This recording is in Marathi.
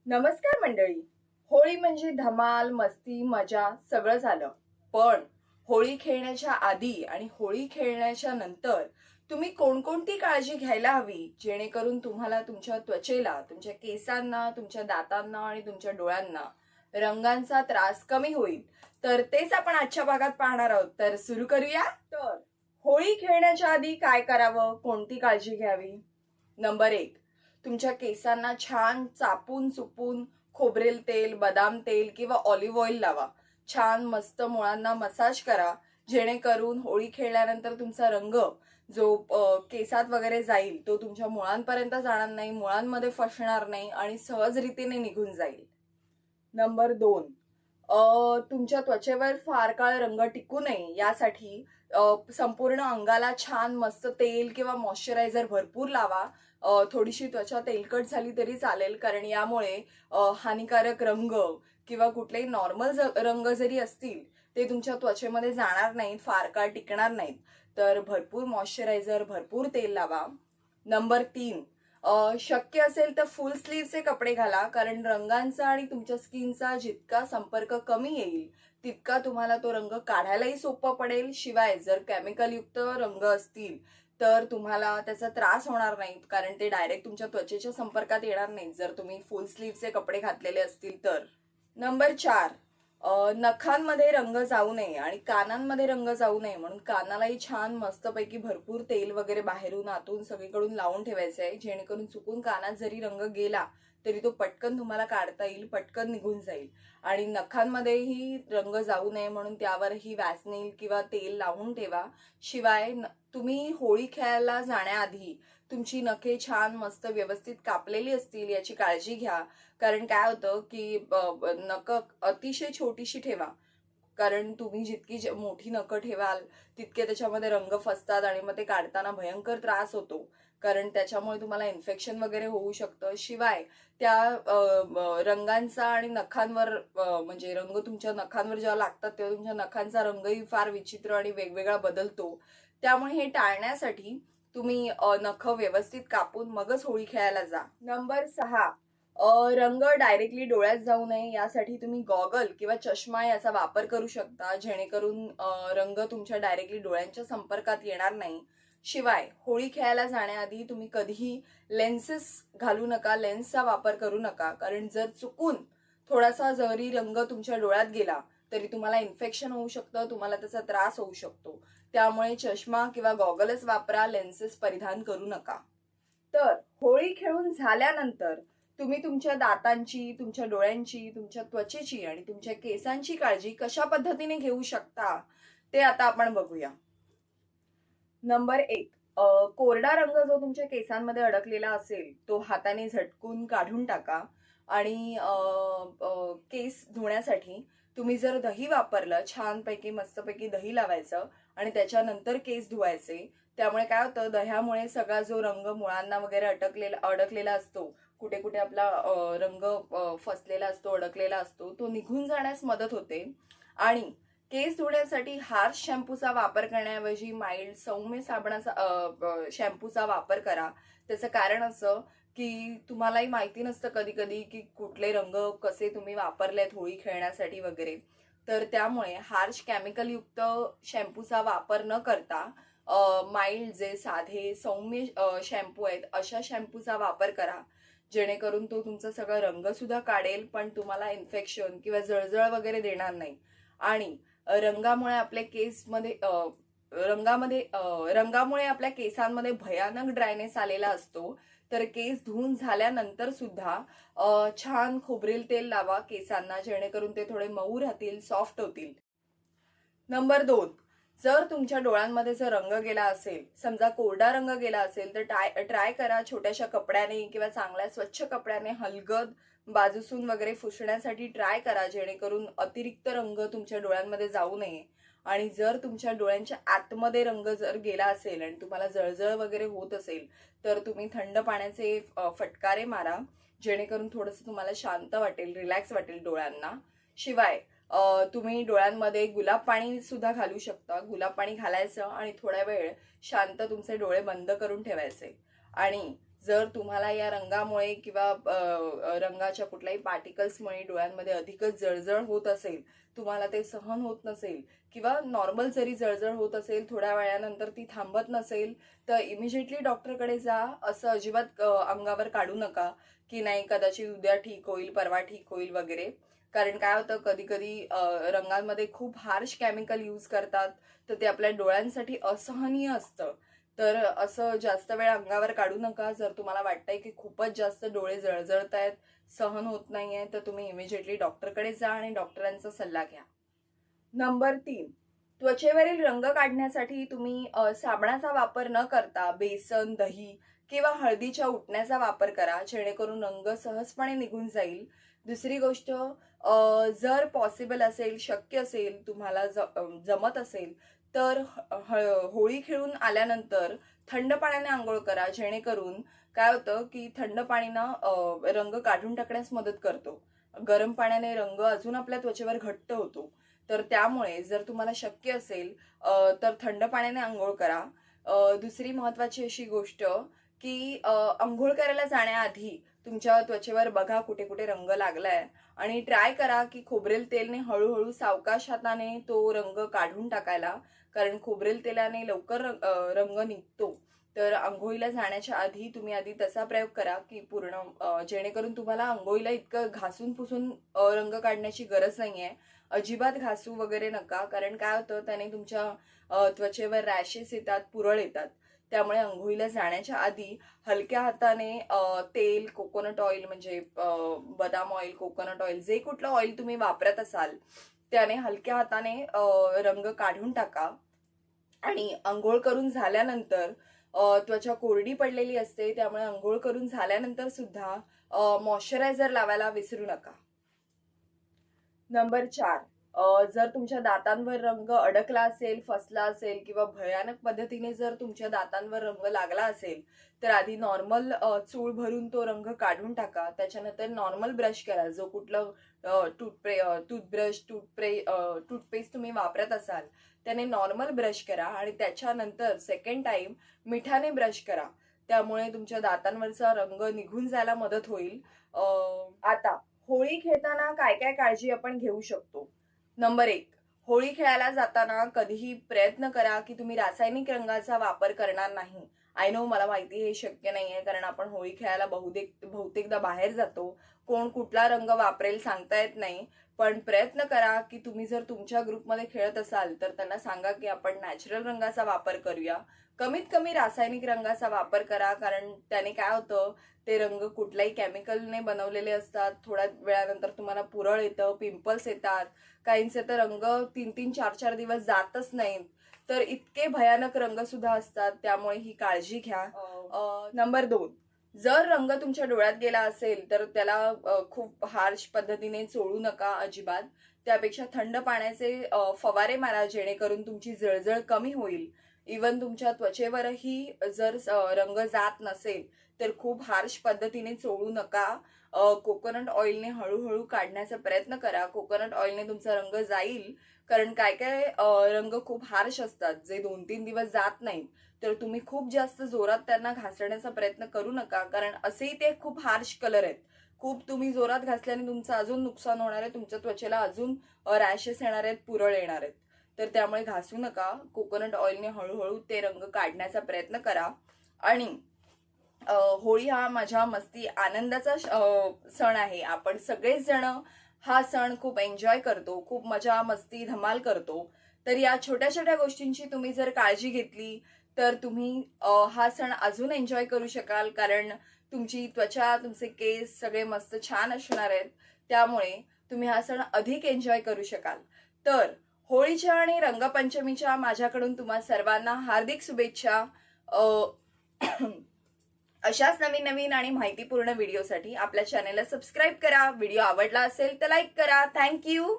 नमस्कार मंडळी. होळी म्हणजे धमाल, मस्ती, मजा सगळं झालं. पण होळी खेळण्याच्या आधी आणि होळी खेळण्याच्या नंतर तुम्ही कोणकोणती काळजी घ्यायला हवी जेणेकरून तुम्हाला तुमच्या त्वचेला, तुमच्या केसांना, तुमच्या दातांना आणि तुमच्या डोळ्यांना रंगांचा त्रास कमी होईल. तर तेच आपण आजच्या भागात पाहणार आहोत. तर सुरू करूया. तर होळी खेळण्याच्या आधी काय करावं, कोणती काळजी घ्यावी? नंबर 1, तुमच्या केसांना छान चापून चुपून खोबरेल तेल, बदाम तेल किंवा ऑलिव्ह ऑइल लावा. छान मस्त मुळांना मसाज करा, जेणेकरून होळी खेळल्यानंतर तुमचा रंग जो केसात वगैरे जाईल तो तुमच्या मुळांपर्यंत जाणार नाही, मुळांमध्ये फसणार नाही आणि सहज रीतीने निघून जाईल. नंबर 2, तुमच्या त्वचेवर फार काळ रंग टिकू नये यासाठी संपूर्ण अंगाला छान मस्त तेल किंवा मॉइश्चरायझर भरपूर लावा. थोडीशी त्वचा तेलकट झाली तरी चालेल, कारण यामुळे हानिकारक रंग किंवा कुठलेही नॉर्मल रंग जरी असतील ते तुमच्या त्वचेमध्ये जाणार नाहीत, फार काळ टिकणार नाहीत. तर भरपूर मॉइश्चरायझर, भरपूर तेल लावा. नंबर 3, शक्य असेल तर फुल स्लीव्हचे कपडे घाला, कारण रंगांचा आणि तुमच्या स्किनचा जितका संपर्क कमी येईल तितका तुम्हाला तो रंग काढायलाही सोपं पडेल. शिवाय जर केमिकल युक्त रंग असतील तर तुम्हाला त्याचा त्रास होणार नाही, कारण ते डायरेक्ट तुमच्या त्वचेच्या संपर्कात येणार नाहीत जर तुम्ही फुल स्लीव्हचे कपडे घातलेले असतील तर. नंबर 4, नखांमध्ये रंग जाऊ नये आणि कानांमध्ये रंग जाऊ नये म्हणून कानालाही छान मस्तपैकी भरपूर तेल वगैरे बाहेरून आतून सगळीकडून लावून ठेवायचं आहे, जेणेकरून चुकून कानात जरी रंग गेला तरी तो पटकन तुम्हाला काढता येईल, पटकन निघून जाईल. आणि नखांमध्येही रंग जाऊ नये म्हणून त्यावरही वॅसनील किंवा तेल लावून ठेवा. शिवाय तुम्ही होळी खेळायला जाण्याआधी तुमची नखे छान मस्त व्यवस्थित कापलेली असतील याची काळजी घ्या, कारण काय होतं की नख अतिशय छोटीशी ठेवा, कारण तुम्ही जितकी मोठी नखं ठेवाल तितके त्याच्यामध्ये रंग फसतात आणि मग ते काढताना भयंकर त्रास होतो, कारण त्याच्यामुळे तुम्हाला इन्फेक्शन वगैरे होऊ शकतं. शिवाय त्या रंगांचा आणि नखांवर म्हणजे रंग तुमच्या नखांवर जेव्हा लागतात तेव्हा तुमच्या नखांचा रंगही फार विचित्र आणि वेगवेगळा बदलतो. त्यामुळे हे टाळण्यासाठी तुम्ही नख व्यवस्थित कापून मगच होळी खेळायला जा. नंबर 6, रंग डायरेक्टली डोळ्यात जाऊ नये यासाठी तुम्ही गॉगल किंवा चष्मा याचा वापर करू शकता, जेणेकरून रंग तुमच्या डायरेक्टली डोळ्यांच्या संपर्कात येणार नाही. शिवाय होळी खेळायला जाण्याआधी तुम्ही कधीही लेन्सेस घालू नका, लेन्सचा वापर करू नका, कारण जर चुकून थोडासा जरी रंग तुमच्या डोळ्यात गेला तरी तुम्हाला इन्फेक्शन होऊ शकतं, तुम्हाला त्याचा त्रास होऊ शकतो. त्यामुळे चष्मा किंवा गॉगलच वापरा, लेन्सेस परिधान करू नका. तर होळी खेळून झाल्यानंतर तुम्ही तुमच्या दातांची, तुमच्या डोळ्यांची, तुमच्या त्वचेची आणि तुमच्या केसांची काळजी कशा पद्धतीने घेऊ शकता ते आता आपण बघूया. नंबर 1, कोरडा रंग जो तुमच्या केसांमध्ये अडकलेला असेल तो हाताने झटकून काढून टाका. आणि केस धुण्यासाठी तुम्ही जर दही वापरलं, छानपैकी मस्तपैकी दही लावायचं आणि त्याच्यानंतर केस धुवायचे. त्यामुळे काय होतं, दह्यामुळे सगळा जो रंग मुळांना वगैरे अडकलेला असतो, कुठे कुठे आपला रंग फसलेला असतो, अडकलेला असतो, तो निघून जाण्यास मदत होते. आणि केस धुण्यासाठी हार्श शॅम्पूचा वापर करण्याऐवजी माइल्ड सौम्य साबणाचा शॅम्पूचा वापर करा. त्याचं कारण असं की तुम्हालाही माहिती नसतं कधी कधी की कुठले रंग कसे तुम्ही वापरलेत होळी खेळण्यासाठी वगैरे. तर त्यामुळे हार्श केमिकल युक्त शॅम्पूचा वापर न करता माइल्ड जे साधे सौम्य शॅम्पू आहेत अशा शॅम्पूचा वापर करा, जेणेकरून तो तुमचा सगळा रंग सुद्धा काढेल, पण तुम्हाला इन्फेक्शन किंवा जळजळ वगैरे देणार नाही. आणि रंगामुळे आपल्या केसमध्ये रंगामुळे आपल्या केसांमध्ये भयानक ड्रायनेस आलेला असतो. तर केस धुवून झाल्यानंतर सुद्धा छान खोबरेल तेल लावा केसांना, जेणेकरून ते थोडे मऊ राहतील, सॉफ्ट होतील. नंबर 2, जर तुमच्या डोळ्यांमध्ये जर रंग गेला असेल, समजा कोरडा रंग गेला असेल, तर ट्राय करा छोट्याशा कपड्याने किंवा चांगल्या स्वच्छ कपड्याने हलगद बाजूसून वगैरे पुसण्यासाठी ट्राय करा, जेणेकरून अतिरिक्त रंग तुमच्या डोळ्यांमध्ये जाऊ नये. आणि जर तुमच्या डोळ्यांच्या आतमध्ये रंग जर गेला असेल आणि तुम्हाला जळजळ वगैरे होत असेल तर तुम्ही थंड पाण्याचे फटकारे मारा, जेणेकरून थोडंसं तुम्हाला शांत वाटेल, रिलॅक्स वाटेल डोळ्यांना. शिवाय तुम्ही डोळ्यांमध्ये गुलाब पाणी सुद्धा घालू शकता. गुलाब पाणी घालायचं आणि थोड्या वेळ शांत तुमचे डोळे बंद करून ठेवायचे. आणि जर तुम्हाला या रंगामुळे किंवा रंगाच्या कुठल्याही पार्टिकल्समुळे डोळ्यांमध्ये अधिकच जळजळ होत असेल, तुम्हाला ते सहन होत नसेल किंवा नॉर्मल जरी जळजळ होत असेल, थोड्या वेळानंतर ती थांबत नसेल, तर इमिजिएटली डॉक्टरकडे जा. असं अजिबात अंगावर काढू नका की नाही कदाचित उद्या ठीक होईल, परवा ठीक होईल वगैरे. कारण काय होतं, कधी कधी रंगांमध्ये खूप हार्श केमिकल यूज करतात, तर ते आपल्या डोळ्यांसाठी असहनीय असतं. तर असं जास्त वेळ अंगावर काढू नका. जर तुम्हाला वाटतंय की खूपच जास्त डोळे जळजळत आहेत, सहन होत नाहीये, तर तुम्ही इमिजिएटली डॉक्टरकडे जा आणि डॉक्टरांचा सल्ला घ्या. नंबर 3, त्वचेवरील रंग काढण्यासाठी तुम्ही साबणाचा वापर न करता बेसन, दही किंवा हळदीच्या उटण्याचा वापर करा, जेणेकरून रंग सहजपणे निघून जाईल. दुसरी गोष्ट, जर पॉसिबल असेल, शक्य असेल, तुम्हाला जमत असेल, तर होळी खेळून आल्यानंतर थंड पाण्याने आंघोळ करा, जेणेकरून काय होतं की थंड पाणीनं रंग काढून टाकण्यास मदत करतो. गरम पाण्याने रंग अजून आपल्या त्वचेवर घट्ट होतो. तर त्यामुळे जर तुम्हाला शक्य असेल तर थंड पाण्याने आंघोळ करा. दुसरी महत्वाची अशी गोष्ट की अंघोळ करायला जाण्याआधी तुमच्या त्वचेवर बघा कुठे कुठे रंग लागलाय आणि ट्राय करा की खोबरेल तेलने हळूहळू सावकाश हाताने तो रंग काढून टाकायला. कारण खोबरेल तेलाने लवकर रंग निघतो. तर अंघोळीला जाण्याच्या आधी तुम्ही आधी तसा प्रयोग करा की पूर्ण जेणेकरून तुम्हाला अंघोळीला इतकं घासून पुसून रंग काढण्याची गरज नाहीये. अजिबात घासू वगैरे नका, कारण काय होतं त्याने तुमच्या त्वचेवर रॅशेस येतात, पुरळ येतात. त्यामुळे अंघोळीला जाण्याच्या आधी हलक्या हाताने तेल, कोकोनट ऑइल म्हणजे बदाम ऑइल, कोकोनट ऑइल, जे कुठलं ऑइल तुम्ही वापरत असाल त्याने हलक्या हाताने रंग काढून टाका. आणि अंघोळ करून झाल्यानंतर त्वचा कोरडी पडलेली असते, त्यामुळे अंघोळ करून झाल्यानंतर सुद्धा मॉइश्चरायझर लावायला विसरू नका. नंबर 4, जर तुमच्या दातांवर रंग अडकला असेल, फसला असेल किंवा भयानक पद्धतीने जर तुमच्या दातांवर रंग लागला असेल, तर आधी नॉर्मल चूळ भरून तो रंग काढून टाका. त्याच्यानंतर नॉर्मल ब्रश करा. जो कुठलं टूथब्रश, टूथपेस्ट तुम्ही वापरत असाल त्याने नॉर्मल ब्रश करा आणि त्याच्यानंतर सेकंड टाइम मिठाने ब्रश करा. त्यामुळे तुमच्या दातांवरचा रंग निघून जायला मदत होईल. आता होळी खेळताना काय काय काळजी आपण घेऊ शकतो. नंबर 1, होळी खेळायला जाताना कधीही प्रयत्न करा की तुम्ही रासायनिक रंगाचा वापर करणार नाही. आय नो, मला माहिती हे शक्य नाहीये, कारण आपण होळी खेळायला बहुतेकदा बाहेर जातो. कोण कुठला रंग वापरेल सांगता येत नाही. पण प्रयत्न करा की तुम्ही जर तुमच्या ग्रुपमध्ये खेळत असाल तर त्यांना सांगा की आपण नॅचरल रंगाचा वापर करूया. कमीत कमी रासायनिक रंगाचा वापर करा, कारण त्याने काय होतं, ते रंग कुठल्याही केमिकलने बनवलेले असतात. थोड्या वेळानंतर तुम्हाला पुरळ येतं, पिंपल्स येतात. काहींचे तर रंग 3-3, 4-4 दिवस जातच नाहीत. तर इतके भयानक रंग सुद्धा असतात, त्यामुळे ही काळजी घ्या. नंबर 2, जर रंग तुमच्या डोळ्यात गेला असेल तर त्याला खूप हार्श पद्धतीने चोळू नका अजिबात. त्यापेक्षा थंड पाण्याचे फवारे मारा, जेणेकरून तुमची जळजळ कमी होईल. इवन तुमच्या त्वचेवरही जर रंग जात नसेल तर खूप हार्श पद्धतीने चोळू नका. कोकोनट ऑइलने हळूहळू काढण्याचा प्रयत्न करा. कोकोनट ऑइलने तुमचा रंग जाईल, कारण काय काय रंग खूप हार्श असतात जे 2-3 दिवस जात नाहीत. तर तुम्ही खूप जास्त जोरात त्यांना घासण्याचा प्रयत्न करू नका, कारण असेही ते खूप हार्श कलर आहेत. खूप तुम्ही जोरात घासल्याने तुमचं अजून नुकसान होणार आहे, तुमच्या त्वचेला अजून रॅशेस येणार आहेत, पुरळ येणार आहेत. तर त्यामुळे घासू नका. कोकोनट ऑइलने हळूहळू ते रंग काढण्याचा प्रयत्न करा. आणि होळी हा मजा, मस्ती, आनंदाचा सण आहे. आपण सगळेच जण हा सण खूप एन्जॉय करतो, खूप मजा, मस्ती, धमाल करतो. तर या छोट्या छोट्या गोष्टींची तुम्ही जर काळजी घेतली तर तुम्ही हा सण अजून एन्जॉय करू शकाल, कारण तुमची त्वचा, तुमचे केस सगळे मस्त छान असणार आहेत. त्यामुळे तुम्ही हा सण अधिक एन्जॉय करू शकाल. तर होळीच्या आणि रंगपंचमीच्या माझ्याकडून तुम्हा सर्वांना हार्दिक शुभेच्छा. अशाच नवीन नवीन आणि माहितीपूर्ण व्हिडिओसाठी आपल्या चॅनेलला सबस्क्राईब करा. व्हिडिओ आवडला असेल तर लाईक करा. थँक्यू.